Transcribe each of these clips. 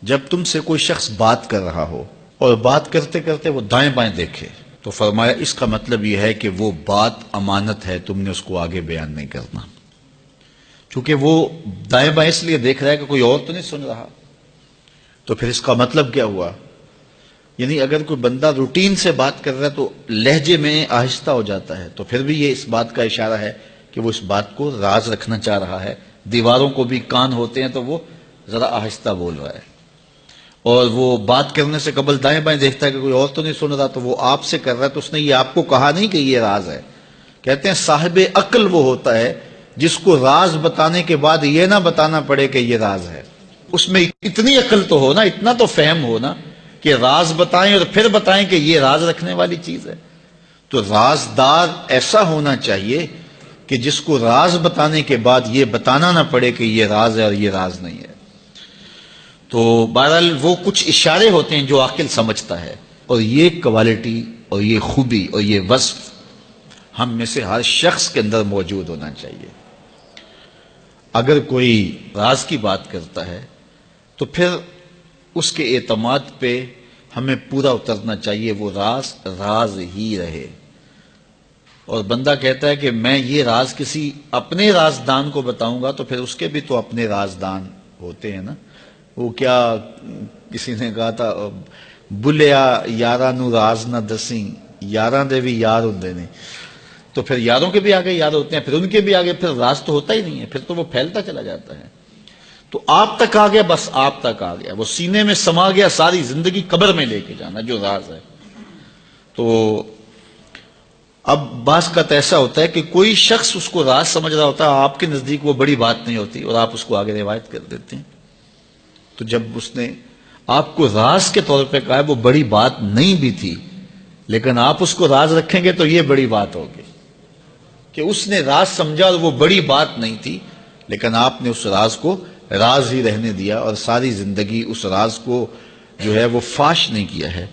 جب تم سے کوئی شخص بات کر رہا ہو اور بات کرتے کرتے وہ دائیں بائیں دیکھے تو فرمایا اس کا مطلب یہ ہے کہ وہ بات امانت ہے، تم نے اس کو آگے بیان نہیں کرنا، چونکہ وہ دائیں بائیں اس لیے دیکھ رہا ہے کہ کوئی اور تو نہیں سن رہا۔ تو پھر اس کا مطلب کیا ہوا؟ یعنی اگر کوئی بندہ روٹین سے بات کر رہا ہے تو لہجے میں آہستہ ہو جاتا ہے، تو پھر بھی یہ اس بات کا اشارہ ہے کہ وہ اس بات کو راز رکھنا چاہ رہا ہے۔ دیواروں کو بھی کان ہوتے ہیں تو وہ ذرا آہستہ بول رہا ہے، اور وہ بات کرنے سے قبل دائیں بائیں دیکھتا ہے کہ کوئی اور تو نہیں سن رہا، تو وہ آپ سے کر رہا ہے، تو اس نے یہ آپ کو کہا نہیں کہ یہ راز ہے۔ کہتے ہیں صاحب عقل وہ ہوتا ہے جس کو راز بتانے کے بعد یہ نہ بتانا پڑے کہ یہ راز ہے۔ اس میں اتنی عقل تو ہو نا، اتنا تو فہم ہو نا کہ راز بتائیں اور پھر بتائیں کہ یہ راز رکھنے والی چیز ہے۔ تو رازدار ایسا ہونا چاہیے کہ جس کو راز بتانے کے بعد یہ بتانا نہ پڑے کہ یہ راز ہے اور یہ راز نہیں ہے۔ تو بہرحال وہ کچھ اشارے ہوتے ہیں جو عاقل سمجھتا ہے، اور یہ کوالٹی اور یہ خوبی اور یہ وصف ہم میں سے ہر شخص کے اندر موجود ہونا چاہیے۔ اگر کوئی راز کی بات کرتا ہے تو پھر اس کے اعتماد پہ ہمیں پورا اترنا چاہیے، وہ راز راز ہی رہے۔ اور بندہ کہتا ہے کہ میں یہ راز کسی اپنے رازدان کو بتاؤں گا، تو پھر اس کے بھی تو اپنے رازدان ہوتے ہیں نا۔ وہ کیا کسی نے کہا تھا، بلیا یاراں نو راز نہ دسیں، یاراں دے بھی یار ہوندے نے۔ تو پھر یاروں کے بھی آگے یار ہوتے ہیں، پھر ان کے بھی آگے پھر راز تو ہوتا ہی نہیں ہے، پھر تو وہ پھیلتا چلا جاتا ہے۔ تو آپ تک آ گیا، بس آپ تک آ گیا، وہ سینے میں سما گیا، ساری زندگی قبر میں لے کے جانا جو راز ہے۔ تو اب بعض کا ایسا ہوتا ہے کہ کوئی شخص اس کو راز سمجھ رہا ہوتا ہے، آپ کے نزدیک وہ بڑی بات نہیں ہوتی، اور آپ اس کو آگے روایت کر دیتے ہیں۔ تو جب اس نے آپ کو راز کے طور پہ کہا ہے، وہ بڑی بات نہیں بھی تھی، لیکن آپ اس کو راز رکھیں گے تو یہ بڑی بات ہوگی کہ اس نے راز سمجھا اور وہ بڑی بات نہیں تھی، لیکن آپ نے اس راز کو راز ہی رہنے دیا اور ساری زندگی اس راز کو جو ہے وہ فاش نہیں کیا ہے،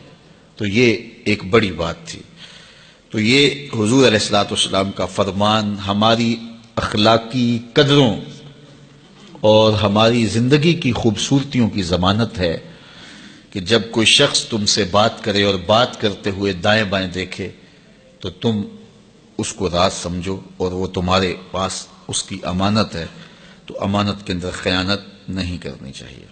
تو یہ ایک بڑی بات تھی۔ تو یہ حضور علیہ الصلوۃ والسلام کا فرمان ہماری اخلاقی قدروں اور ہماری زندگی کی خوبصورتیوں کی ضمانت ہے کہ جب کوئی شخص تم سے بات کرے اور بات کرتے ہوئے دائیں بائیں دیکھے تو تم اس کو راز سمجھو، اور وہ تمہارے پاس اس کی امانت ہے، تو امانت کے اندر خیانت نہیں کرنی چاہیے۔